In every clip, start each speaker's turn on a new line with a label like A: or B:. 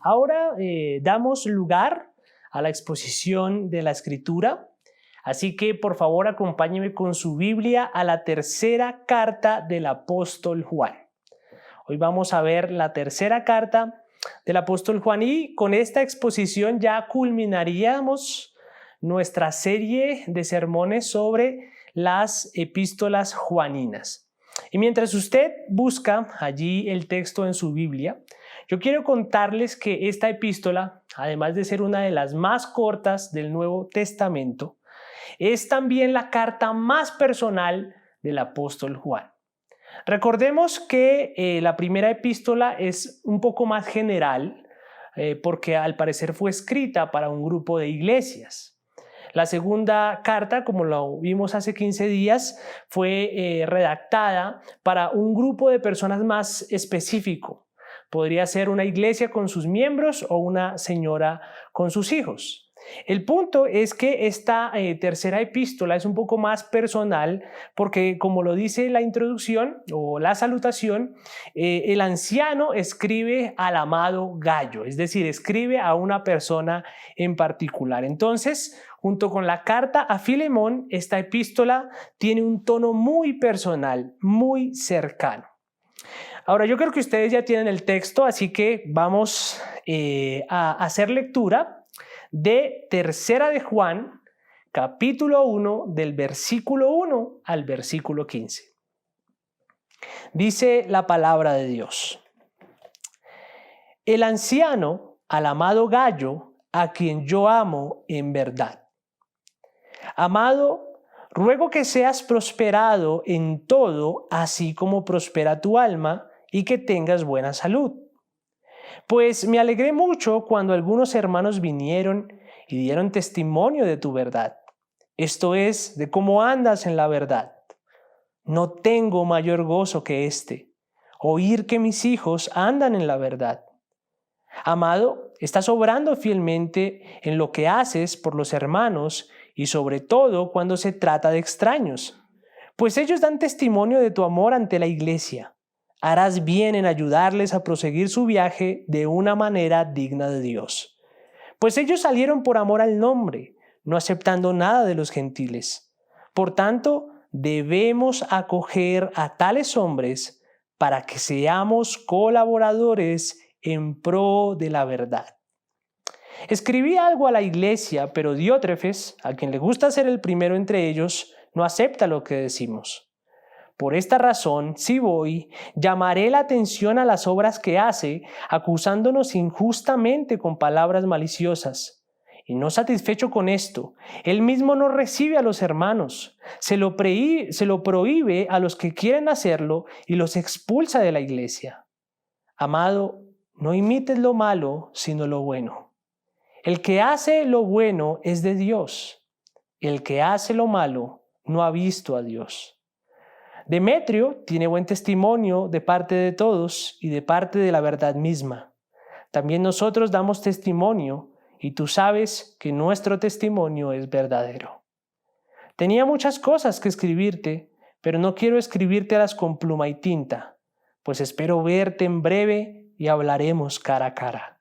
A: Ahora damos lugar a la exposición de la Escritura, así que por favor acompáñeme con su Biblia a la tercera carta del apóstol Juan. Hoy vamos a ver la tercera carta del apóstol Juan y con esta exposición ya culminaríamos nuestra serie de sermones sobre las epístolas juaninas. Y mientras usted busca allí el texto en su Biblia, yo quiero contarles que esta epístola, además de ser una de las más cortas del Nuevo Testamento, es también la carta más personal del apóstol Juan. Recordemos que la primera epístola es un poco más general porque al parecer fue escrita para un grupo de iglesias. La segunda carta, como lo vimos hace 15 días, fue redactada para un grupo de personas más específico. Podría ser una iglesia con sus miembros o una señora con sus hijos. El punto es que esta tercera epístola es un poco más personal porque, como lo dice la introducción o la salutación, el anciano escribe al amado Gayo, es decir, escribe a una persona en particular. Entonces, junto con la carta a Filemón, esta epístola tiene un tono muy personal, muy cercano. Ahora, yo creo que ustedes ya tienen el texto, así que vamos a hacer lectura de Tercera de Juan, capítulo 1, del versículo 1 al versículo 15. Dice la palabra de Dios: el anciano al amado Gayo, a quien yo amo en verdad. Amado, ruego que seas prosperado en todo, así como prospera tu alma, y que tengas buena salud. Pues me alegré mucho cuando algunos hermanos vinieron y dieron testimonio de tu verdad, esto es, de cómo andas en la verdad. No tengo mayor gozo que este, oír que mis hijos andan en la verdad. Amado, estás obrando fielmente en lo que haces por los hermanos y sobre todo cuando se trata de extraños, pues ellos dan testimonio de tu amor ante la iglesia. Harás bien en ayudarles a proseguir su viaje de una manera digna de Dios. Pues ellos salieron por amor al nombre, no aceptando nada de los gentiles. Por tanto, debemos acoger a tales hombres para que seamos colaboradores en pro de la verdad. Escribí algo a la iglesia, pero Diótrefes, a quien le gusta ser el primero entre ellos, no acepta lo que decimos. Por esta razón, si voy, llamaré la atención a las obras que hace, acusándonos injustamente con palabras maliciosas. Y no satisfecho con esto, él mismo no recibe a los hermanos, se lo prohíbe a los que quieren hacerlo y los expulsa de la iglesia. Amado, no imites lo malo, sino lo bueno. El que hace lo bueno es de Dios. El que hace lo malo no ha visto a Dios. Demetrio tiene buen testimonio de parte de todos y de parte de la verdad misma. También nosotros damos testimonio y tú sabes que nuestro testimonio es verdadero. Tenía muchas cosas que escribirte, pero no quiero escribírtelas con pluma y tinta, pues espero verte en breve y hablaremos cara a cara.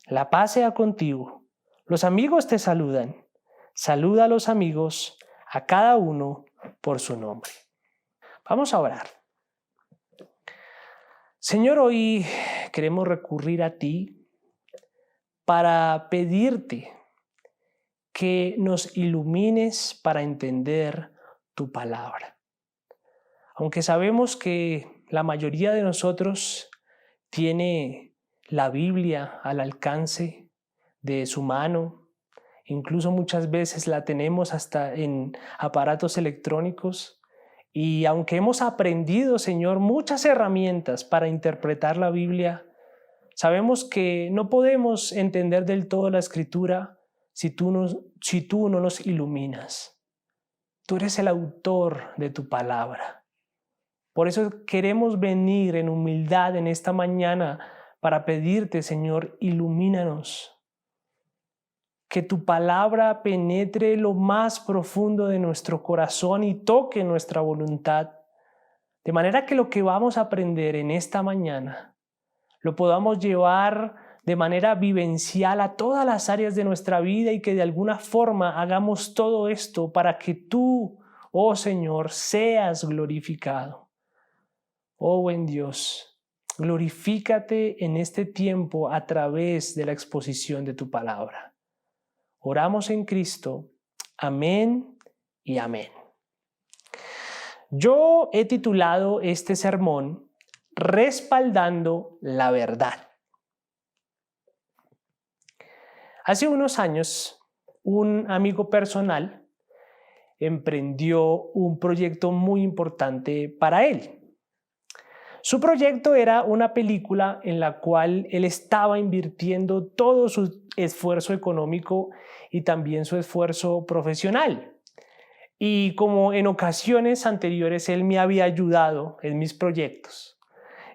A: La paz sea contigo. Los amigos te saludan. Saluda a los amigos, a cada uno por su nombre. Vamos a orar. Señor, hoy queremos recurrir a ti para pedirte que nos ilumines para entender tu palabra. Aunque sabemos que la mayoría de nosotros tiene la Biblia al alcance de su mano, incluso muchas veces la tenemos hasta en aparatos electrónicos, y aunque hemos aprendido, Señor, muchas herramientas para interpretar la Biblia, sabemos que no podemos entender del todo la Escritura si tú no nos iluminas. Tú eres el autor de tu palabra. Por eso queremos venir en humildad en esta mañana para pedirte, Señor, ilumínanos. Que tu palabra penetre lo más profundo de nuestro corazón y toque nuestra voluntad, de manera que lo que vamos a aprender en esta mañana lo podamos llevar de manera vivencial a todas las áreas de nuestra vida y que de alguna forma hagamos todo esto para que tú, oh Señor, seas glorificado. Oh buen Dios, glorifícate en este tiempo a través de la exposición de tu palabra. Oramos en Cristo. Amén y amén. Yo he titulado este sermón Respaldando la verdad. Hace unos años, un amigo personal emprendió un proyecto muy importante para él. Su proyecto era una película en la cual él estaba invirtiendo todo su esfuerzo económico y también su esfuerzo profesional. Y como en ocasiones anteriores él me había ayudado en mis proyectos,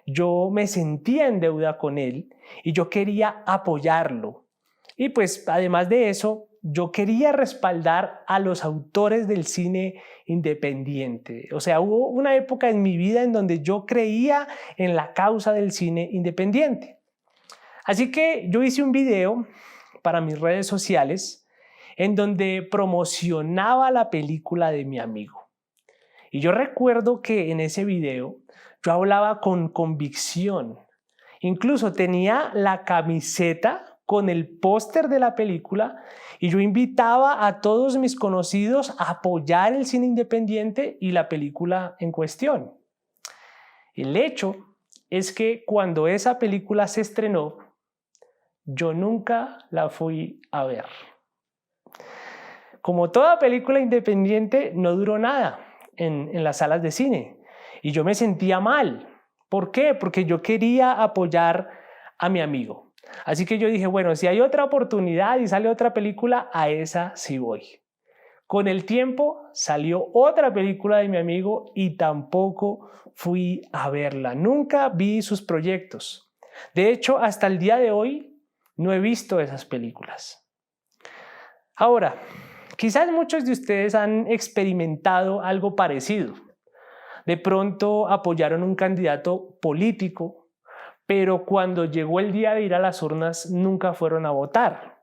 A: yo me sentía en deuda con él y yo quería apoyarlo. Y pues además de eso, yo quería respaldar a los autores del cine independiente. O sea, hubo una época en mi vida en donde yo creía en la causa del cine independiente. Así que yo hice un video para mis redes sociales en donde promocionaba la película de mi amigo. Y yo recuerdo que en ese video yo hablaba con convicción. Incluso tenía la camiseta con el póster de la película y yo invitaba a todos mis conocidos a apoyar el cine independiente y la película en cuestión. El hecho es que cuando esa película se estrenó, yo nunca la fui a ver. Como toda película independiente, no duró nada en las salas de cine y yo me sentía mal. ¿Por qué? Porque yo quería apoyar a mi amigo. Así que yo dije, bueno, si hay otra oportunidad y sale otra película, a esa sí voy. Con el tiempo salió otra película de mi amigo y tampoco fui a verla. Nunca vi sus proyectos. De hecho, hasta el día de hoy no he visto esas películas. Ahora, quizás muchos de ustedes han experimentado algo parecido. De pronto apoyaron un candidato político, pero cuando llegó el día de ir a las urnas nunca fueron a votar.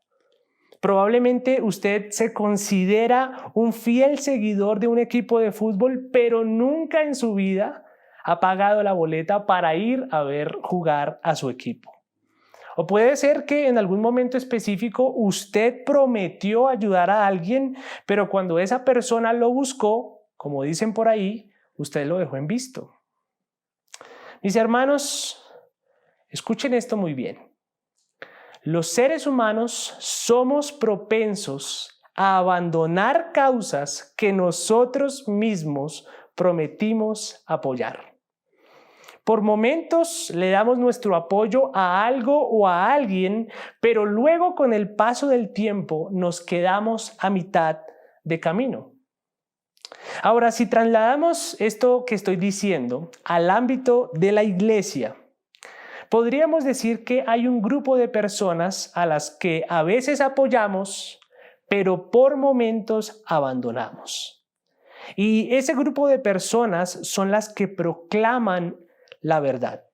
A: Probablemente usted se considera un fiel seguidor de un equipo de fútbol, pero nunca en su vida ha pagado la boleta para ir a ver jugar a su equipo. O puede ser que en algún momento específico usted prometió ayudar a alguien, pero cuando esa persona lo buscó, como dicen por ahí, usted lo dejó en visto. Mis hermanos, escuchen esto muy bien. Los seres humanos somos propensos a abandonar causas que nosotros mismos prometimos apoyar. Por momentos le damos nuestro apoyo a algo o a alguien, pero luego con el paso del tiempo nos quedamos a mitad de camino. Ahora, si trasladamos esto que estoy diciendo al ámbito de la iglesia, podríamos decir que hay un grupo de personas a las que a veces apoyamos, pero por momentos abandonamos. Y ese grupo de personas son las que proclaman la verdad.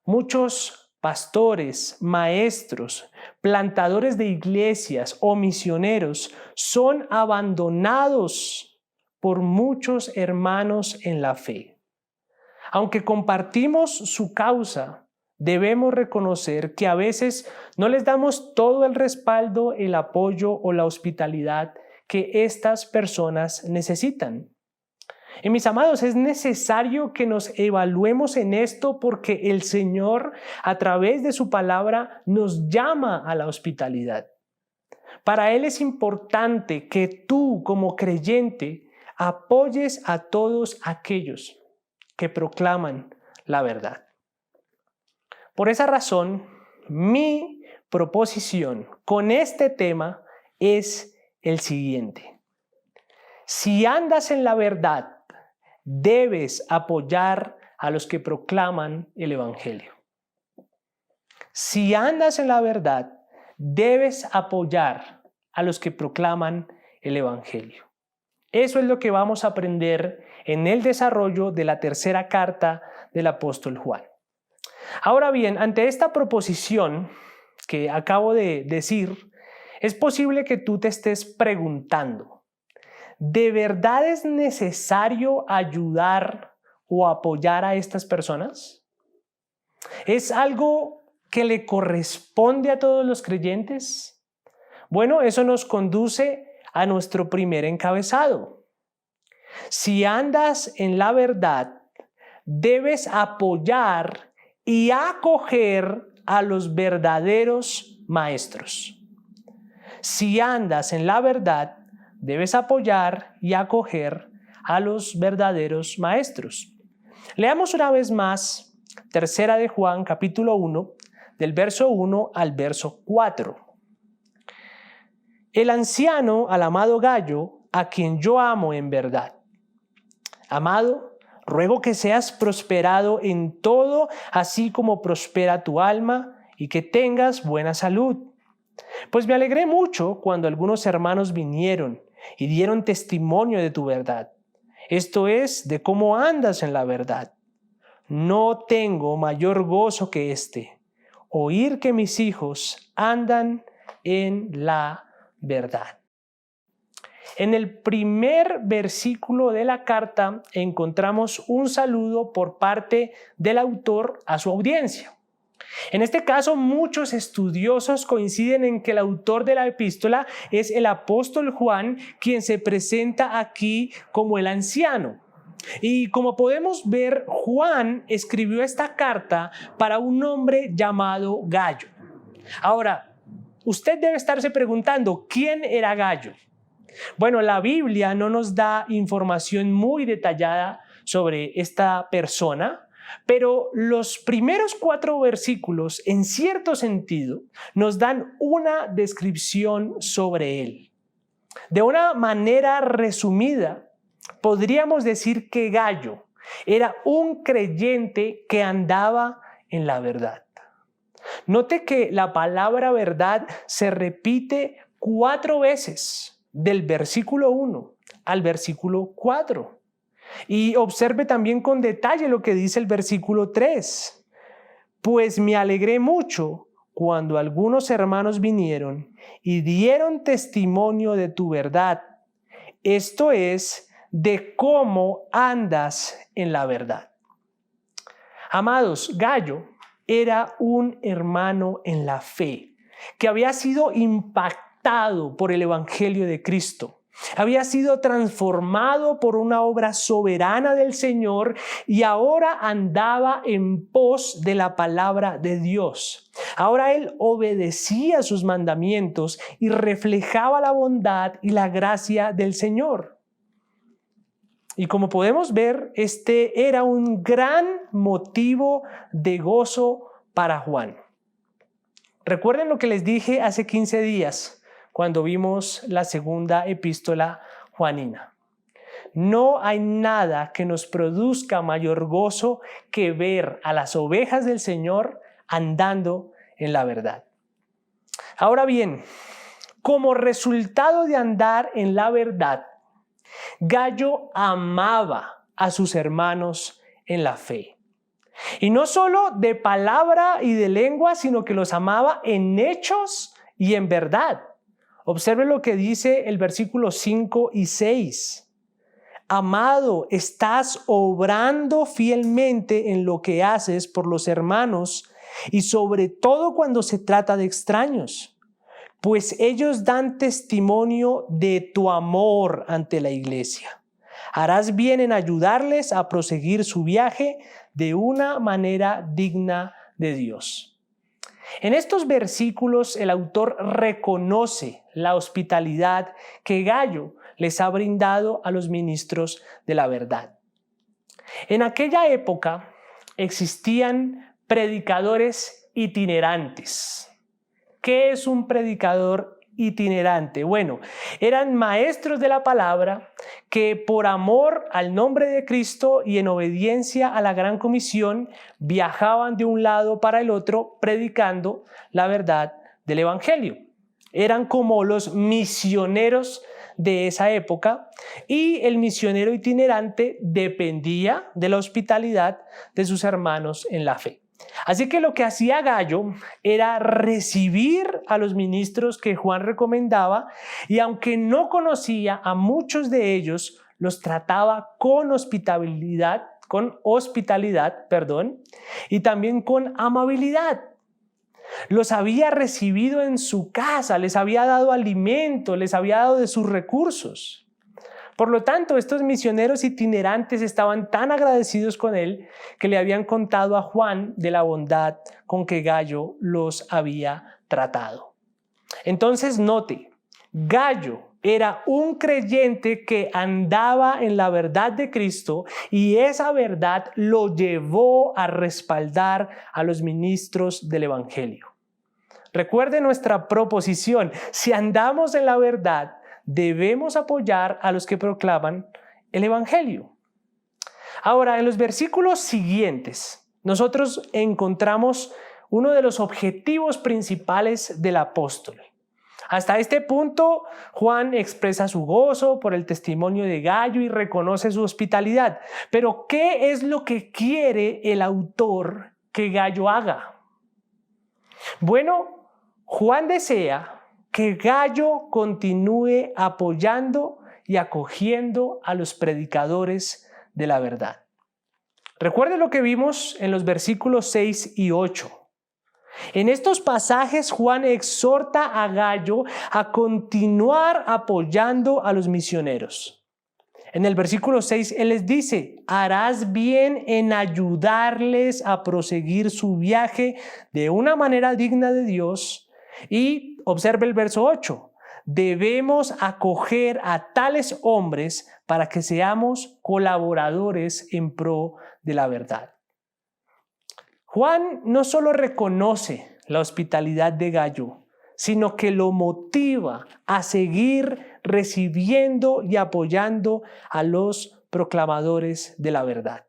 A: Muchos pastores, maestros, plantadores de iglesias o misioneros son abandonados por muchos hermanos en la fe. Aunque compartimos su causa, debemos reconocer que a veces no les damos todo el respaldo, el apoyo o la hospitalidad que estas personas necesitan. Y mis amados, es necesario que nos evaluemos en esto porque el Señor, a través de su palabra, nos llama a la hospitalidad. Para Él es importante que tú, como creyente, apoyes a todos aquellos que proclaman la verdad. Por esa razón, mi proposición con este tema es el siguiente. Si andas en la verdad, debes apoyar a los que proclaman el Evangelio. Si andas en la verdad, debes apoyar a los que proclaman el Evangelio. Eso es lo que vamos a aprender en el desarrollo de la tercera carta del apóstol Juan. Ahora bien, ante esta proposición que acabo de decir, es posible que tú te estés preguntando, ¿de verdad es necesario ayudar o apoyar a estas personas? ¿Es algo que le corresponde a todos los creyentes? Bueno, eso nos conduce a nuestro primer encabezado. Si andas en la verdad, debes apoyar y acoger a los verdaderos maestros. Si andas en la verdad, debes apoyar y acoger a los verdaderos maestros. Leamos una vez más Tercera de Juan, capítulo 1, del verso 1 al verso 4. El anciano al amado Gayo, a quien yo amo en verdad. Amado, ruego que seas prosperado en todo, así como prospera tu alma, y que tengas buena salud. Pues me alegré mucho cuando algunos hermanos vinieron y dieron testimonio de tu verdad. Esto es, de cómo andas en la verdad. No tengo mayor gozo que este, oír que mis hijos andan en la verdad. En el primer versículo de la carta encontramos un saludo por parte del autor a su audiencia. En este caso, muchos estudiosos coinciden en que el autor de la epístola es el apóstol Juan, quien se presenta aquí como el anciano. Y como podemos ver, Juan escribió esta carta para un hombre llamado Gayo. Ahora, usted debe estarse preguntando, ¿quién era Gayo? Bueno, la Biblia no nos da información muy detallada sobre esta persona, pero los primeros 4 versículos, en cierto sentido, nos dan una descripción sobre él. De una manera resumida, podríamos decir que Gayo era un creyente que andaba en la verdad. Note que la palabra verdad se repite 4 veces, del versículo 1 al versículo 4. Y observe también con detalle lo que dice el versículo 3. Pues me alegré mucho cuando algunos hermanos vinieron y dieron testimonio de tu verdad. Esto es, de cómo andas en la verdad. Amados, Gayo era un hermano en la fe que había sido impactado por el Evangelio de Cristo. Había sido transformado por una obra soberana del Señor y ahora andaba en pos de la palabra de Dios. Ahora él obedecía sus mandamientos y reflejaba la bondad y la gracia del Señor. Y como podemos ver, este era un gran motivo de gozo para Juan. Recuerden lo que les dije hace 15 días cuando vimos la segunda epístola juanina. No hay nada que nos produzca mayor gozo que ver a las ovejas del Señor andando en la verdad. Ahora bien, como resultado de andar en la verdad, Gayo amaba a sus hermanos en la fe. Y no solo de palabra y de lengua, sino que los amaba en hechos y en verdad. Observe lo que dice el versículo 5 y 6. Amado, estás obrando fielmente en lo que haces por los hermanos y sobre todo cuando se trata de extraños, pues ellos dan testimonio de tu amor ante la iglesia. Harás bien en ayudarles a proseguir su viaje de una manera digna de Dios. En estos versículos el autor reconoce la hospitalidad que Gayo les ha brindado a los ministros de la verdad. En aquella época existían predicadores itinerantes. ¿Qué es un predicador itinerante? Bueno, eran maestros de la palabra que por amor al nombre de Cristo y en obediencia a la gran comisión viajaban de un lado para el otro predicando la verdad del evangelio. Eran como los misioneros de esa época y el misionero itinerante dependía de la hospitalidad de sus hermanos en la fe. Así que lo que hacía Gallo era recibir a los ministros que Juan recomendaba y aunque no conocía a muchos de ellos, los trataba con hospitalidad, y también con amabilidad. Los había recibido en su casa, les había dado alimento, les había dado de sus recursos. Por lo tanto, estos misioneros itinerantes estaban tan agradecidos con él que le habían contado a Juan de la bondad con que Gallo los había tratado. Entonces, note, Gallo era un creyente que andaba en la verdad de Cristo y esa verdad lo llevó a respaldar a los ministros del Evangelio. Recuerde nuestra proposición: si andamos en la verdad, debemos apoyar a los que proclaman el Evangelio. Ahora, en los versículos siguientes, nosotros encontramos uno de los objetivos principales del apóstol. Hasta este punto, Juan expresa su gozo por el testimonio de Gallo y reconoce su hospitalidad. Pero, ¿qué es lo que quiere el autor que Gallo haga? Bueno, Juan desea que Gallo continúe apoyando y acogiendo a los predicadores de la verdad. Recuerde lo que vimos en los versículos 6 y 8. En estos pasajes Juan exhorta a Gallo a continuar apoyando a los misioneros. En el versículo 6 él les dice: harás bien en ayudarles a proseguir su viaje de una manera digna de Dios. Y observe el verso 8. Debemos acoger a tales hombres para que seamos colaboradores en pro de la verdad. Juan no solo reconoce la hospitalidad de Gallo, sino que lo motiva a seguir recibiendo y apoyando a los proclamadores de la verdad.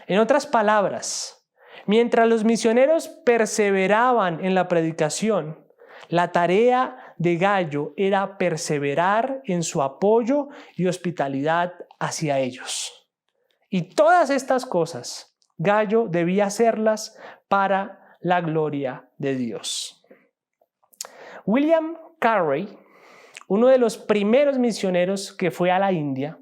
A: En otras palabras, mientras los misioneros perseveraban en la predicación, la tarea de Gallo era perseverar en su apoyo y hospitalidad hacia ellos. Y todas estas cosas Gallo debía hacerlas para la gloria de Dios. William Carey, uno de los primeros misioneros que fue a la India,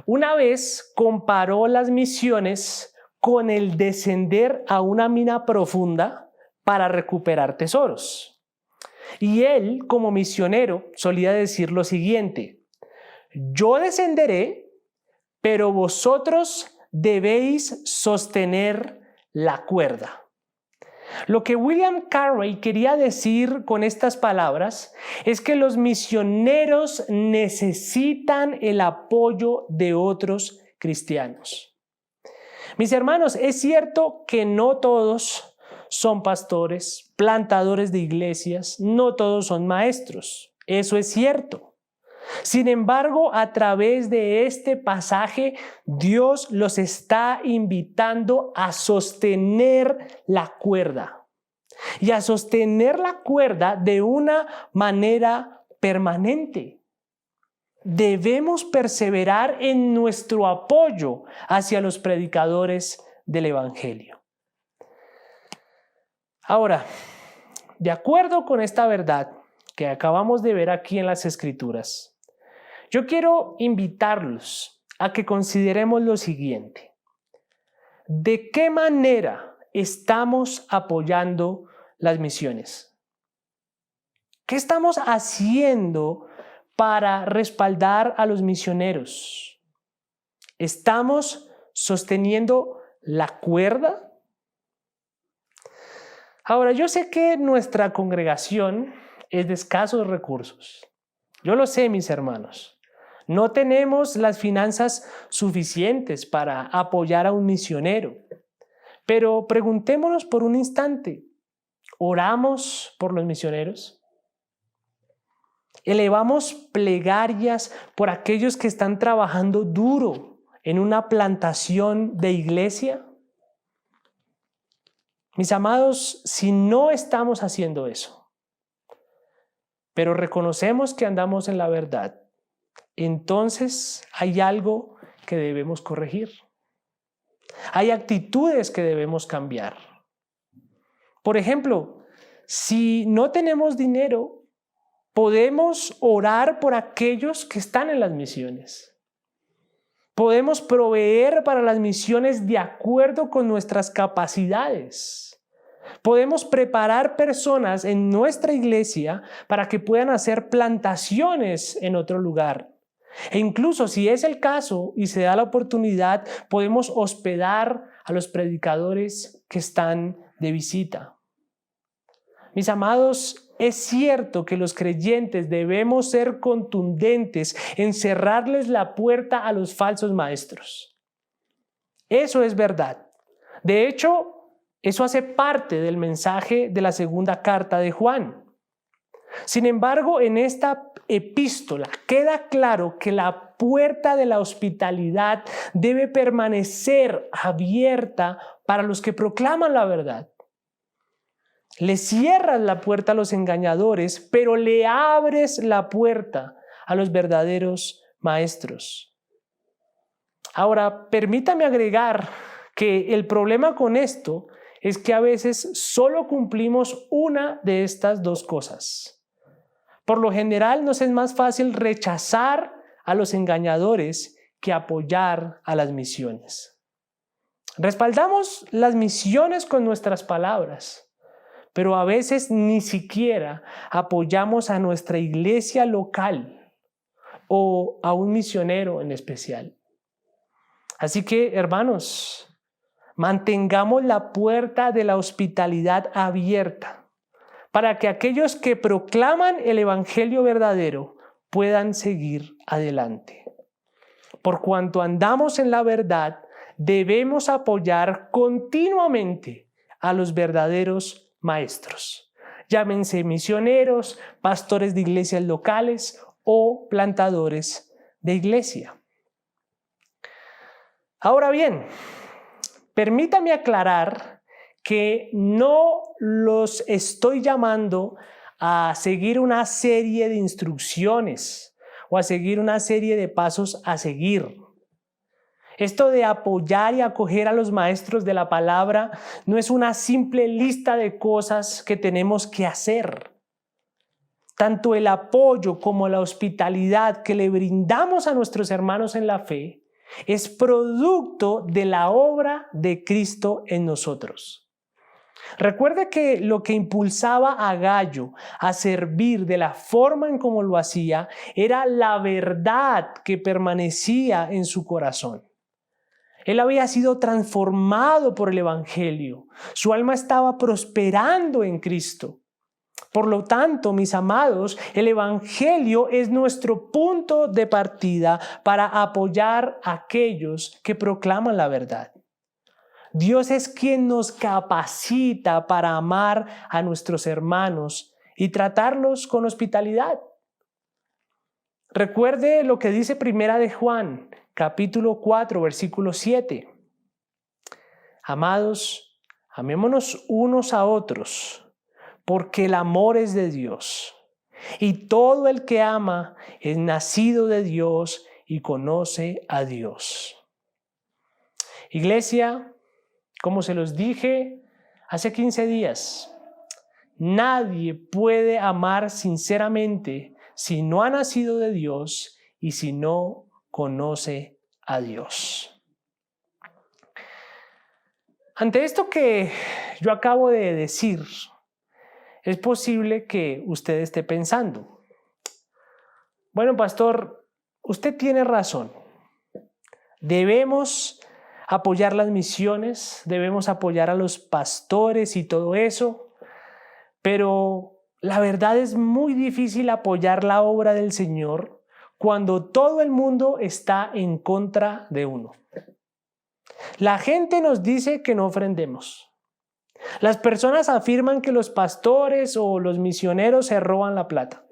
A: una vez comparó las misiones con el descender a una mina profunda para recuperar tesoros. Y él, como misionero, solía decir lo siguiente: yo descenderé, pero vosotros debéis sostener la cuerda. Lo que William Carey quería decir con estas palabras es que los misioneros necesitan el apoyo de otros cristianos. Mis hermanos, es cierto que no todos son pastores, plantadores de iglesias, no todos son maestros. Eso es cierto. Sin embargo, a través de este pasaje, Dios los está invitando a sostener la cuerda y a sostener la cuerda de una manera permanente. Debemos perseverar en nuestro apoyo hacia los predicadores del Evangelio. Ahora, de acuerdo con esta verdad que acabamos de ver aquí en las Escrituras, yo quiero invitarlos a que consideremos lo siguiente: ¿de qué manera estamos apoyando las misiones? ¿Qué estamos haciendo para respaldar a los misioneros? ¿Estamos sosteniendo la cuerda? Ahora, yo sé que nuestra congregación es de escasos recursos. Yo lo sé, mis hermanos. No tenemos las finanzas suficientes para apoyar a un misionero. Pero preguntémonos por un instante: ¿oramos por los misioneros? ¿Elevamos plegarias por aquellos que están trabajando duro en una plantación de iglesia? Mis amados, si no estamos haciendo eso, pero reconocemos que andamos en la verdad, entonces hay algo que debemos corregir. Hay actitudes que debemos cambiar. Por ejemplo, si no tenemos dinero, podemos orar por aquellos que están en las misiones. Podemos proveer para las misiones de acuerdo con nuestras capacidades. Podemos preparar personas en nuestra iglesia para que puedan hacer plantaciones en otro lugar. E incluso si es el caso y se da la oportunidad, podemos hospedar a los predicadores que están de visita. Mis amados, es cierto que los creyentes debemos ser contundentes en cerrarles la puerta a los falsos maestros. Eso es verdad. De hecho, eso hace parte del mensaje de la segunda carta de Juan. Sin embargo, en esta epístola queda claro que la puerta de la hospitalidad debe permanecer abierta para los que proclaman la verdad. Le cierras la puerta a los engañadores, pero le abres la puerta a los verdaderos maestros. Ahora, permítame agregar que el problema con esto es que a veces solo cumplimos una de estas dos cosas. Por lo general nos es más fácil rechazar a los engañadores que apoyar a las misiones. Respaldamos las misiones con nuestras palabras, pero a veces ni siquiera apoyamos a nuestra iglesia local o a un misionero en especial. Así que, hermanos, mantengamos la puerta de la hospitalidad abierta para que aquellos que proclaman el evangelio verdadero puedan seguir adelante. Por cuanto andamos en la verdad, debemos apoyar continuamente a los verdaderos maestros. Llámense misioneros, pastores de iglesias locales o plantadores de iglesia. Ahora bien, permítame aclarar que no los estoy llamando a seguir una serie de instrucciones o a seguir una serie de pasos a seguir. Esto de apoyar y acoger a los maestros de la palabra no es una simple lista de cosas que tenemos que hacer. Tanto el apoyo como la hospitalidad que le brindamos a nuestros hermanos en la fe es producto de la obra de Cristo en nosotros. Recuerde que lo que impulsaba a Gayo a servir de la forma en como lo hacía era la verdad que permanecía en su corazón. Él había sido transformado por el evangelio. Su alma estaba prosperando en Cristo. Por lo tanto, mis amados, el evangelio es nuestro punto de partida para apoyar a aquellos que proclaman la verdad. Dios es quien nos capacita para amar a nuestros hermanos y tratarlos con hospitalidad. Recuerde lo que dice Primera de Juan, capítulo 4, versículo 7. Amados, amémonos unos a otros, porque el amor es de Dios. Y todo el que ama es nacido de Dios y conoce a Dios. Iglesia, como se los dije hace 15 días, nadie puede amar sinceramente si no ha nacido de Dios y si no conoce a Dios. Ante esto que yo acabo de decir, es posible que usted esté pensando, bueno, pastor, usted tiene razón. Debemos apoyar las misiones, debemos apoyar a los pastores y todo eso, pero la verdad es muy difícil apoyar la obra del Señor cuando todo el mundo está en contra de uno. La gente nos dice que no ofrendemos. Las personas afirman que los pastores o los misioneros se roban la plata.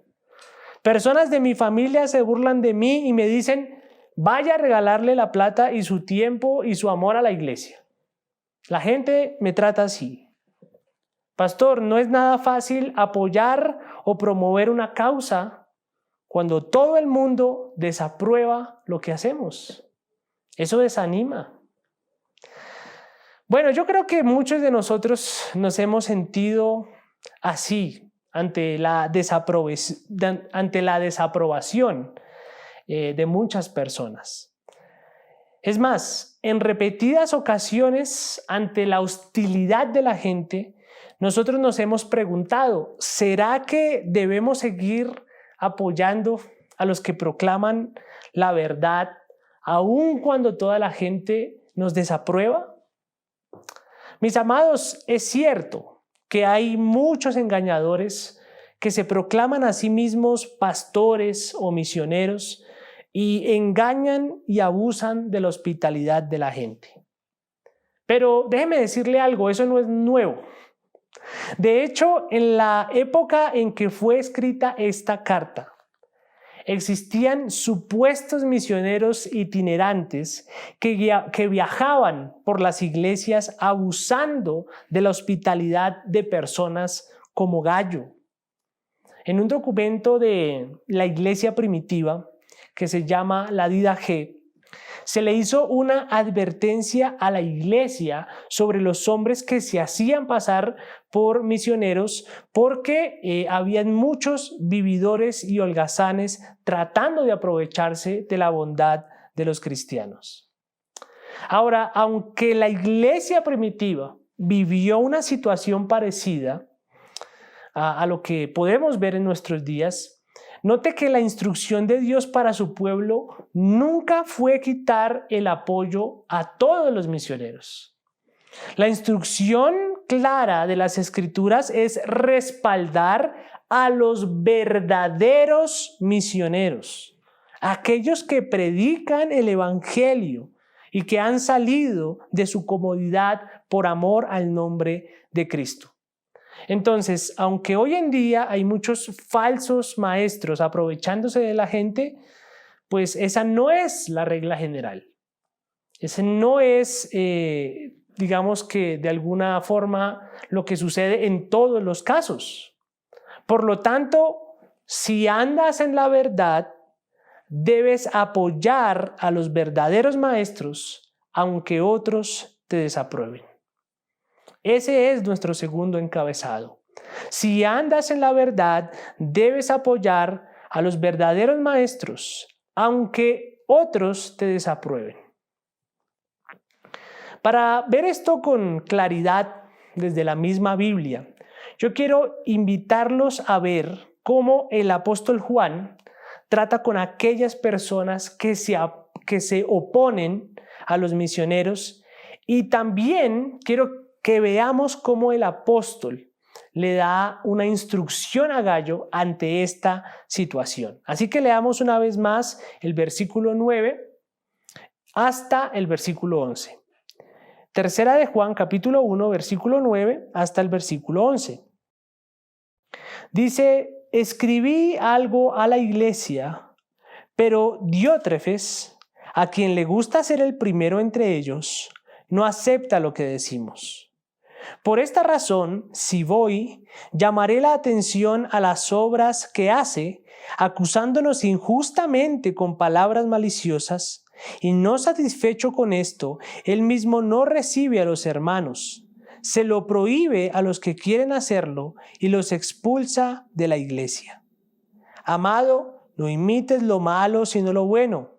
A: Personas de mi familia se burlan de mí y me dicen: vaya a regalarle la plata y su tiempo y su amor a la iglesia. La gente me trata así. Pastor, no es nada fácil apoyar o promover una causa cuando todo el mundo desaprueba lo que hacemos. Eso desanima. Bueno, yo creo que muchos de nosotros nos hemos sentido así ante la desaprobación de muchas personas. Es más, en repetidas ocasiones, ante la hostilidad de la gente, nosotros nos hemos preguntado, ¿será que debemos seguir apoyando a los que proclaman la verdad, aun cuando toda la gente nos desaprueba? Mis amados, es cierto que hay muchos engañadores que se proclaman a sí mismos pastores o misioneros y engañan y abusan de la hospitalidad de la gente. Pero déjeme decirle algo, eso no es nuevo. De hecho, en la época en que fue escrita esta carta, existían supuestos misioneros itinerantes que viajaban por las iglesias abusando de la hospitalidad de personas como Gallo. En un documento de la iglesia primitiva, que se llama la Dida G, se le hizo una advertencia a la iglesia sobre los hombres que se hacían pasar por misioneros porque habían muchos vividores y holgazanes tratando de aprovecharse de la bondad de los cristianos. Ahora, aunque la iglesia primitiva vivió una situación parecida a lo que podemos ver en nuestros días, note que la instrucción de Dios para su pueblo nunca fue quitar el apoyo a todos los misioneros. La instrucción clara de las Escrituras es respaldar a los verdaderos misioneros, aquellos que predican el Evangelio y que han salido de su comodidad por amor al nombre de Cristo. Entonces, aunque hoy en día hay muchos falsos maestros aprovechándose de la gente, pues esa no es la regla general. Ese no es, digamos que de alguna forma, lo que sucede en todos los casos. Por lo tanto, si andas en la verdad, debes apoyar a los verdaderos maestros, aunque otros te desaprueben. Ese es nuestro segundo encabezado. Si andas en la verdad, debes apoyar a los verdaderos maestros, aunque otros te desaprueben. Para ver esto con claridad desde la misma Biblia, yo quiero invitarlos a ver cómo el apóstol Juan trata con aquellas personas que se oponen a los misioneros, y también quiero que veamos cómo el apóstol le da una instrucción a Gallo ante esta situación. Así que leamos una vez más el versículo 9 hasta el versículo 11. Tercera de Juan, capítulo 1, versículo 9 hasta el versículo 11. Dice: escribí algo a la iglesia, pero Diótrefes, a quien le gusta ser el primero entre ellos, no acepta lo que decimos. Por esta razón, si voy, llamaré la atención a las obras que hace, acusándonos injustamente con palabras maliciosas, y no satisfecho con esto, él mismo no recibe a los hermanos, se lo prohíbe a los que quieren hacerlo y los expulsa de la iglesia. Amado, no imites lo malo sino lo bueno.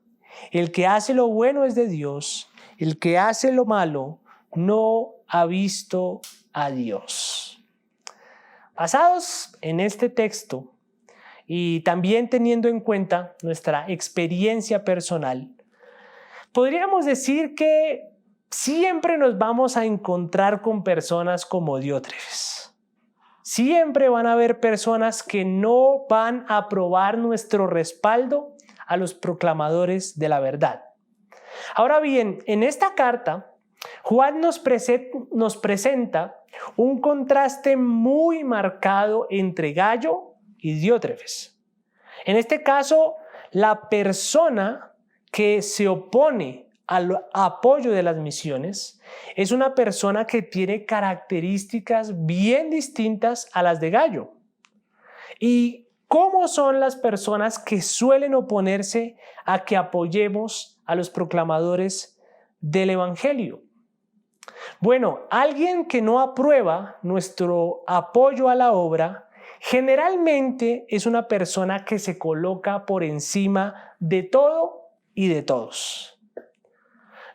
A: El que hace lo bueno es de Dios, el que hace lo malo no ha visto a Dios. Basados en este texto y también teniendo en cuenta nuestra experiencia personal, podríamos decir que siempre nos vamos a encontrar con personas como Diótrefes. Siempre van a haber personas que no van a aprobar nuestro respaldo a los proclamadores de la verdad. Ahora bien, en esta carta, Juan nos presenta un contraste muy marcado entre Gallo y Diótrefes. En este caso, la persona que se opone al apoyo de las misiones es una persona que tiene características bien distintas a las de Gallo. ¿Y cómo son las personas que suelen oponerse a que apoyemos a los proclamadores del Evangelio? Bueno, alguien que no aprueba nuestro apoyo a la obra generalmente es una persona que se coloca por encima de todo y de todos.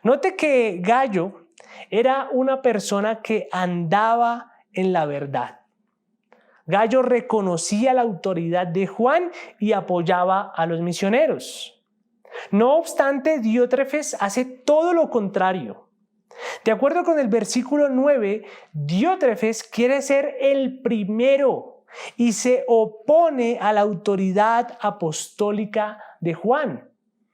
A: Note que Gallo era una persona que andaba en la verdad. Gallo reconocía la autoridad de Juan y apoyaba a los misioneros. No obstante, Diótrefes hace todo lo contrario. De acuerdo con el versículo 9, Diótrefes quiere ser el primero y se opone a la autoridad apostólica de Juan.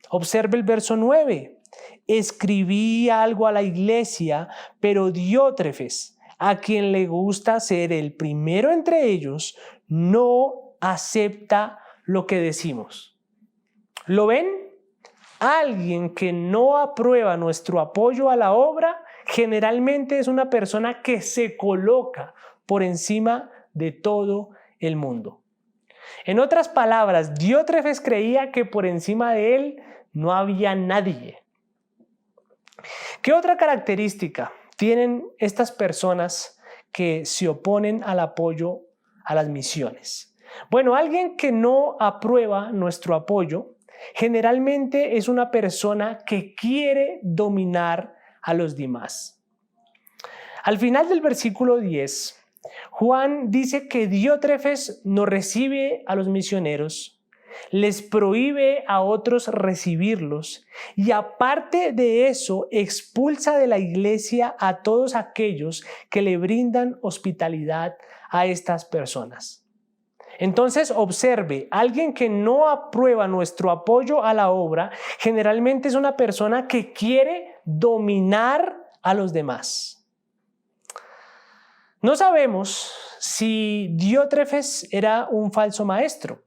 A: Observe el verso 9. Escribí algo a la iglesia, pero Diótrefes, a quien le gusta ser el primero entre ellos, no acepta lo que decimos. ¿Lo ven? Alguien que no aprueba nuestro apoyo a la obra generalmente es una persona que se coloca por encima de todo el mundo. En otras palabras, Diótrefes creía que por encima de él no había nadie. ¿Qué otra característica tienen estas personas que se oponen al apoyo a las misiones? Bueno, alguien que no aprueba nuestro apoyo generalmente es una persona que quiere dominar a los demás. Al final del versículo 10, Juan dice que Diótrefes no recibe a los misioneros, les prohíbe a otros recibirlos y aparte de eso expulsa de la iglesia a todos aquellos que le brindan hospitalidad a estas personas. Entonces observe, alguien que no aprueba nuestro apoyo a la obra generalmente es una persona que quiere dominar a los demás. No sabemos si Diótrefes era un falso maestro.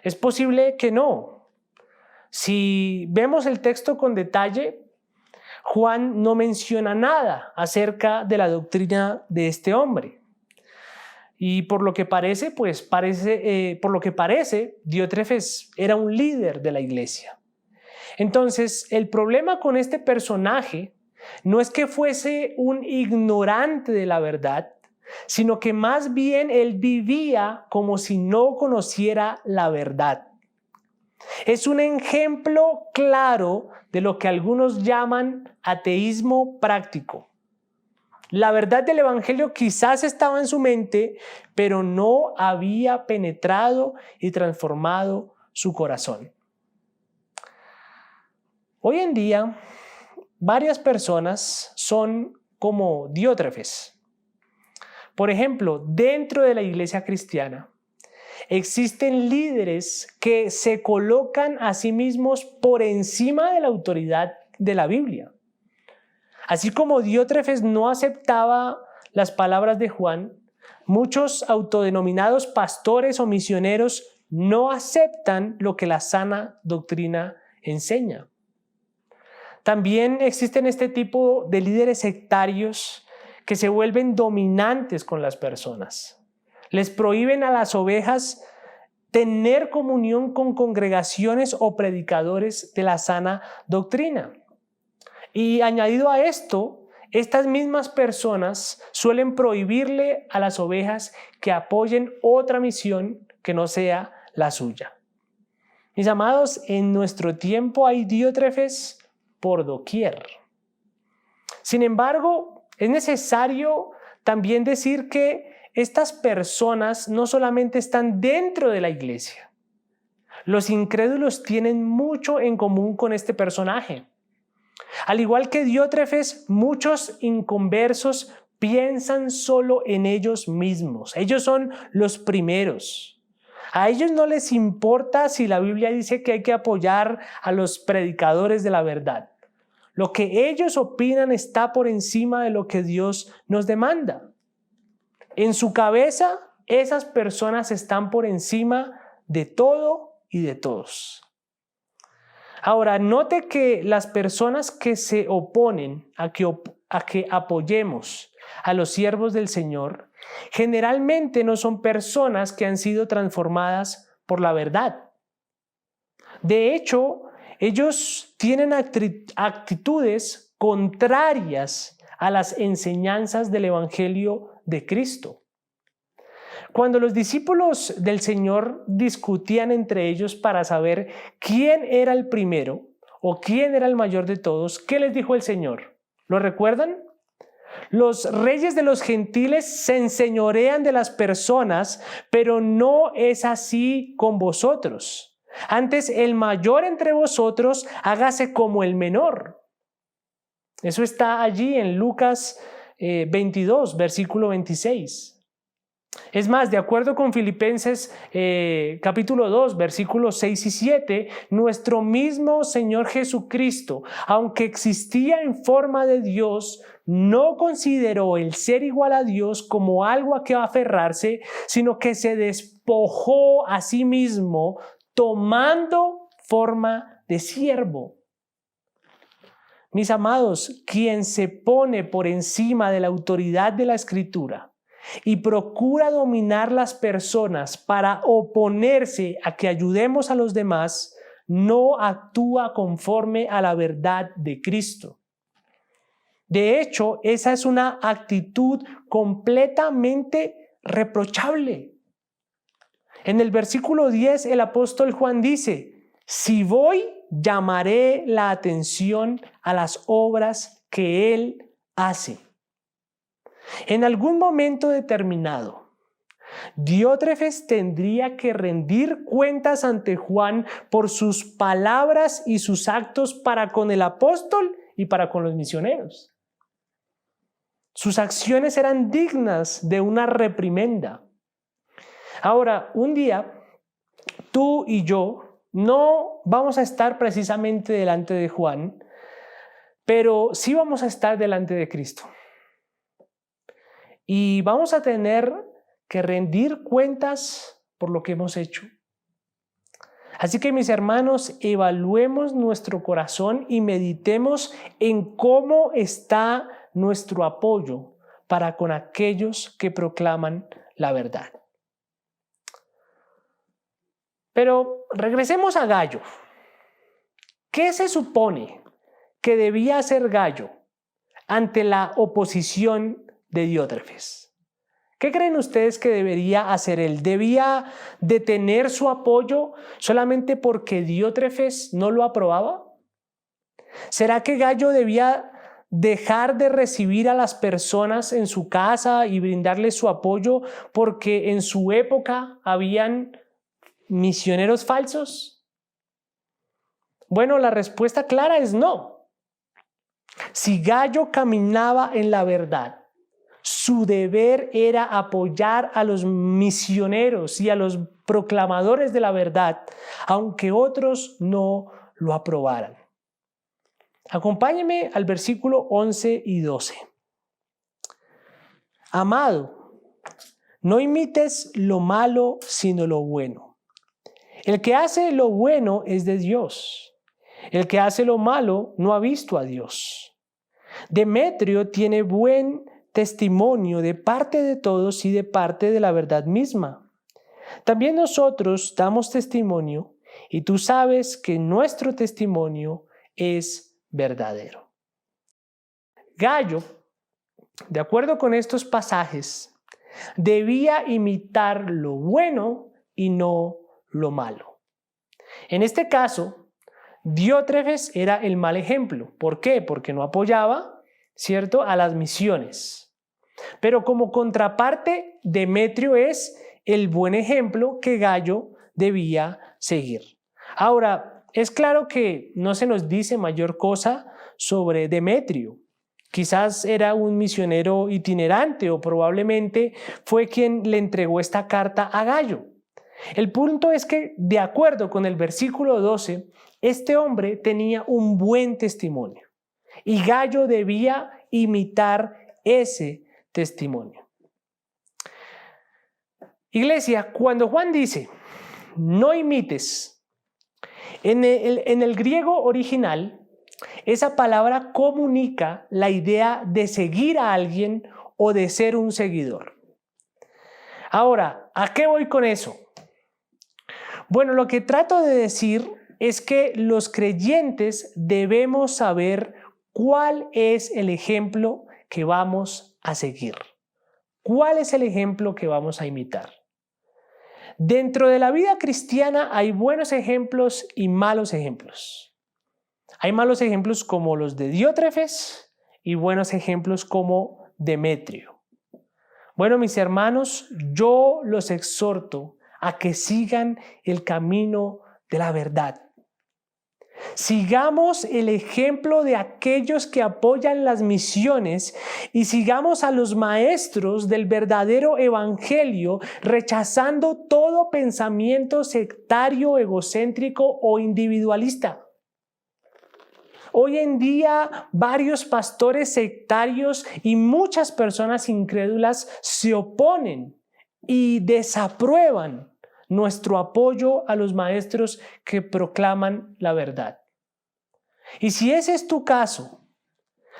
A: Es posible que no. Si vemos el texto con detalle, Juan no menciona nada acerca de la doctrina de este hombre. Y por lo que parece, Diótrefes era un líder de la iglesia. Entonces, el problema con este personaje no es que fuese un ignorante de la verdad, sino que más bien él vivía como si no conociera la verdad. Es un ejemplo claro de lo que algunos llaman ateísmo práctico. La verdad del evangelio quizás estaba en su mente, pero no había penetrado y transformado su corazón. Hoy en día, varias personas son como Diótrefes. Por ejemplo, dentro de la iglesia cristiana, existen líderes que se colocan a sí mismos por encima de la autoridad de la Biblia. Así como Diótrefes no aceptaba las palabras de Juan, muchos autodenominados pastores o misioneros no aceptan lo que la sana doctrina enseña. También existen este tipo de líderes sectarios que se vuelven dominantes con las personas. Les prohíben a las ovejas tener comunión con congregaciones o predicadores de la sana doctrina. Y añadido a esto, estas mismas personas suelen prohibirle a las ovejas que apoyen otra misión que no sea la suya. Mis amados, en nuestro tiempo hay Diótrefes por doquier. Sin embargo, es necesario también decir que estas personas no solamente están dentro de la iglesia. Los incrédulos tienen mucho en común con este personaje. Al igual que Diótrefes, muchos inconversos piensan solo en ellos mismos. Ellos son los primeros. A ellos no les importa si la Biblia dice que hay que apoyar a los predicadores de la verdad. Lo que ellos opinan está por encima de lo que Dios nos demanda. En su cabeza, esas personas están por encima de todo y de todos. Ahora, note que las personas que se oponen a que apoyemos a los siervos del Señor, generalmente no son personas que han sido transformadas por la verdad. De hecho, ellos tienen actitudes contrarias a las enseñanzas del Evangelio de Cristo. Cuando los discípulos del Señor discutían entre ellos para saber quién era el primero o quién era el mayor de todos, ¿qué les dijo el Señor? ¿Lo recuerdan? Los reyes de los gentiles se enseñorean de las personas, pero no es así con vosotros. Antes, el mayor entre vosotros hágase como el menor. Eso está allí en Lucas 22, versículo 26. Es más, de acuerdo con Filipenses capítulo 2, versículos 6 y 7, nuestro mismo Señor Jesucristo, aunque existía en forma de Dios, no consideró el ser igual a Dios como algo a que aferrarse, sino que se despojó a sí mismo, tomando forma de siervo. Mis amados, quien se pone por encima de la autoridad de la Escritura y procura dominar las personas para oponerse a que ayudemos a los demás, no actúa conforme a la verdad de Cristo. De hecho, esa es una actitud completamente reprochable. En el versículo 10, el apóstol Juan dice: si voy, llamaré la atención a las obras que él hace. En algún momento determinado, Diótrefes tendría que rendir cuentas ante Juan por sus palabras y sus actos para con el apóstol y para con los misioneros. Sus acciones eran dignas de una reprimenda. Ahora, un día, tú y yo no vamos a estar precisamente delante de Juan, pero sí vamos a estar delante de Cristo. Y vamos a tener que rendir cuentas por lo que hemos hecho. Así que, mis hermanos, evaluemos nuestro corazón y meditemos en cómo está nuestro apoyo para con aquellos que proclaman la verdad. Pero regresemos a Gayo. ¿Qué se supone que debía hacer Gayo ante la oposición de Diótrefes? ¿Qué creen ustedes que debería hacer él? ¿Debía detener su apoyo solamente porque Diótrefes no lo aprobaba? ¿Será que Gayo debía dejar de recibir a las personas en su casa y brindarles su apoyo porque en su época habían misioneros falsos? Bueno, la respuesta clara es no. Si Gayo caminaba en la verdad, su deber era apoyar a los misioneros y a los proclamadores de la verdad, aunque otros no lo aprobaran. Acompáñenme al versículo 11 y 12. Amado, no imites lo malo, sino lo bueno. El que hace lo bueno es de Dios. El que hace lo malo no ha visto a Dios. Demetrio tiene buen testimonio de parte de todos y de parte de la verdad misma. También nosotros damos testimonio y tú sabes que nuestro testimonio es verdadero. Gayo, de acuerdo con estos pasajes, debía imitar lo bueno y no lo malo. En este caso, Diótrefes era el mal ejemplo. ¿Por qué? Porque no apoyaba, ¿cierto?, a las misiones. Pero como contraparte, Demetrio es el buen ejemplo que Gayo debía seguir. Ahora, es claro que no se nos dice mayor cosa sobre Demetrio. Quizás era un misionero itinerante o probablemente fue quien le entregó esta carta a Gayo. El punto es que, de acuerdo con el versículo 12, este hombre tenía un buen testimonio y Gayo debía imitar ese testimonio. Iglesia, cuando Juan dice, no imites, en el griego original, esa palabra comunica la idea de seguir a alguien o de ser un seguidor. Ahora, ¿a qué voy con eso? Bueno, lo que trato de decir es que los creyentes debemos saber cuál es el ejemplo que vamos a seguir? ¿Cuál es el ejemplo que vamos a imitar? Dentro de la vida cristiana hay buenos ejemplos y malos ejemplos. Hay malos ejemplos como los de Diótrefes y buenos ejemplos como Demetrio. Bueno, mis hermanos, yo los exhorto a que sigan el camino de la verdad. Sigamos el ejemplo de aquellos que apoyan las misiones y sigamos a los maestros del verdadero evangelio, rechazando todo pensamiento sectario, egocéntrico o individualista. Hoy en día, varios pastores sectarios y muchas personas incrédulas se oponen y desaprueban nuestro apoyo a los maestros que proclaman la verdad. Y si ese es tu caso,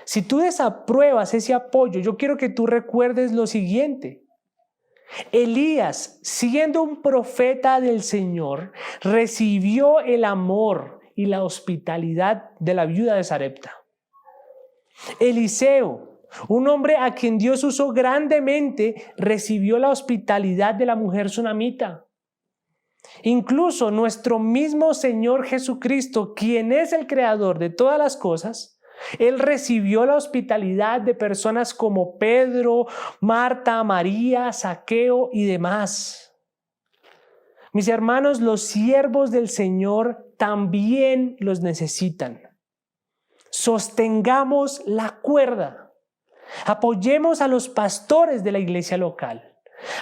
A: si tú desapruebas ese apoyo, yo quiero que tú recuerdes lo siguiente. Elías, siendo un profeta del Señor, recibió el amor y la hospitalidad de la viuda de Sarepta. Eliseo, un hombre a quien Dios usó grandemente, recibió la hospitalidad de la mujer sunamita. Incluso nuestro mismo Señor Jesucristo, quien es el creador de todas las cosas, Él recibió la hospitalidad de personas como Pedro, Marta, María, Zaqueo y demás. Mis hermanos, los siervos del Señor también los necesitan. Sostengamos la cuerda. Apoyemos a los pastores de la iglesia local.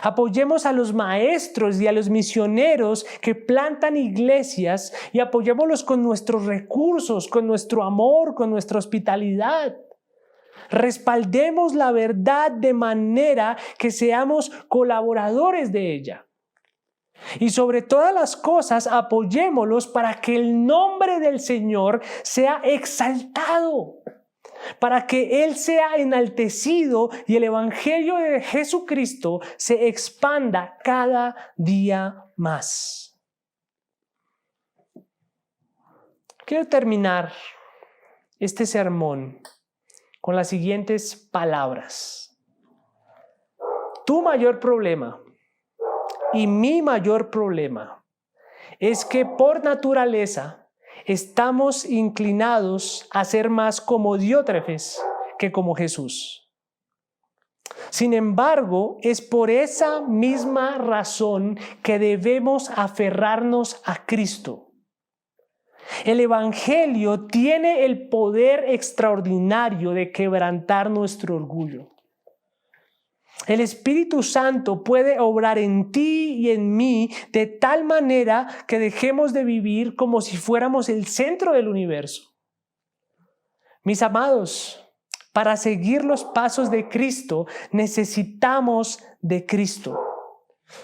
A: Apoyemos a los maestros y a los misioneros que plantan iglesias y apoyémoslos con nuestros recursos, con nuestro amor, con nuestra hospitalidad. Respaldemos la verdad de manera que seamos colaboradores de ella. Y sobre todas las cosas, apoyémoslos para que el nombre del Señor sea exaltado, para que Él sea enaltecido y el evangelio de Jesucristo se expanda cada día más. Quiero terminar este sermón con las siguientes palabras. Tu mayor problema y mi mayor problema es que por naturaleza estamos inclinados a ser más como Diótrefes que como Jesús. Sin embargo, es por esa misma razón que debemos aferrarnos a Cristo. El Evangelio tiene el poder extraordinario de quebrantar nuestro orgullo. El Espíritu Santo puede obrar en ti y en mí de tal manera que dejemos de vivir como si fuéramos el centro del universo. Mis amados, para seguir los pasos de Cristo necesitamos de Cristo.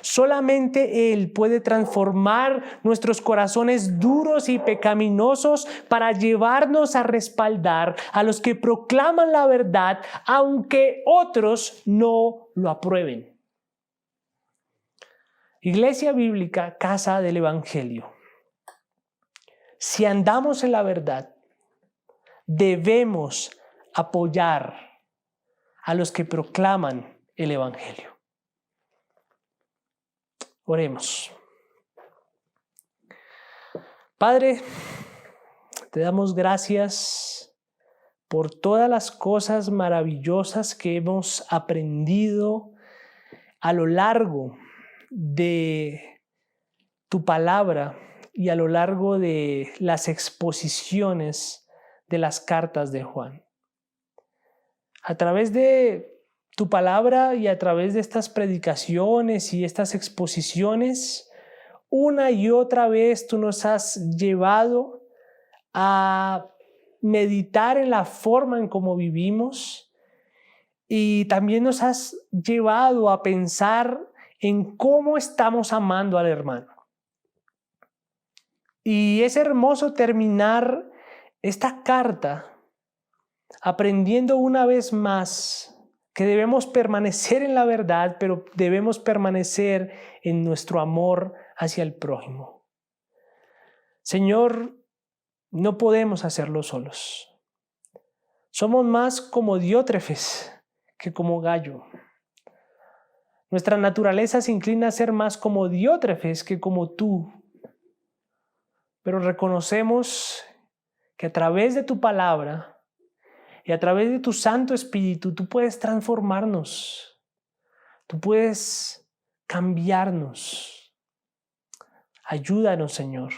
A: Solamente Él puede transformar nuestros corazones duros y pecaminosos para llevarnos a respaldar a los que proclaman la verdad, aunque otros no lo aprueben. Iglesia Bíblica, Casa del Evangelio. Si andamos en la verdad, debemos apoyar a los que proclaman el Evangelio. Oremos. Padre, te damos gracias por todas las cosas maravillosas que hemos aprendido a lo largo de tu palabra y a lo largo de las exposiciones de las cartas de Juan. A través de tu palabra y a través de estas predicaciones y estas exposiciones, una y otra vez tú nos has llevado a meditar en la forma en cómo vivimos y también nos has llevado a pensar en cómo estamos amando al hermano. Y es hermoso terminar esta carta aprendiendo una vez más que debemos permanecer en la verdad, pero debemos permanecer en nuestro amor hacia el prójimo. Señor, no podemos hacerlo solos. Somos más como Diótrefes que como gallo. Nuestra naturaleza se inclina a ser más como Diótrefes que como tú. Pero reconocemos que a través de tu palabra y a través de tu Santo Espíritu tú puedes transformarnos. Tú puedes cambiarnos. Ayúdanos, Señor.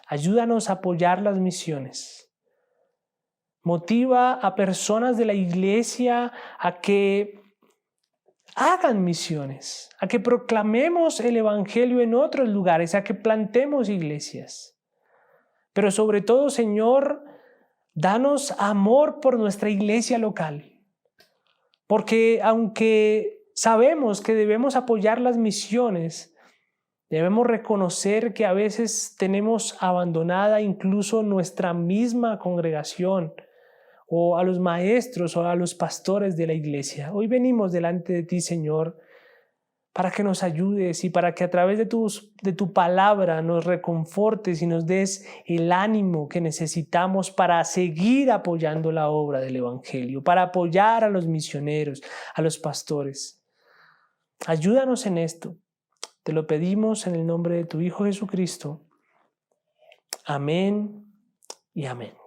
A: Ayúdanos a apoyar las misiones. Motiva a personas de la iglesia a que hagan misiones, a que proclamemos el evangelio en otros lugares, a que plantemos iglesias. Pero sobre todo, Señor, danos amor por nuestra iglesia local. Porque aunque sabemos que debemos apoyar las misiones, debemos reconocer que a veces tenemos abandonada incluso nuestra misma congregación, o a los maestros o a los pastores de la iglesia. Hoy venimos delante de ti, Señor, para que nos ayudes y para que a través de tu palabra nos reconfortes y nos des el ánimo que necesitamos para seguir apoyando la obra del evangelio, para apoyar a los misioneros, a los pastores. Ayúdanos en esto. Te lo pedimos en el nombre de tu Hijo Jesucristo. Amén y amén.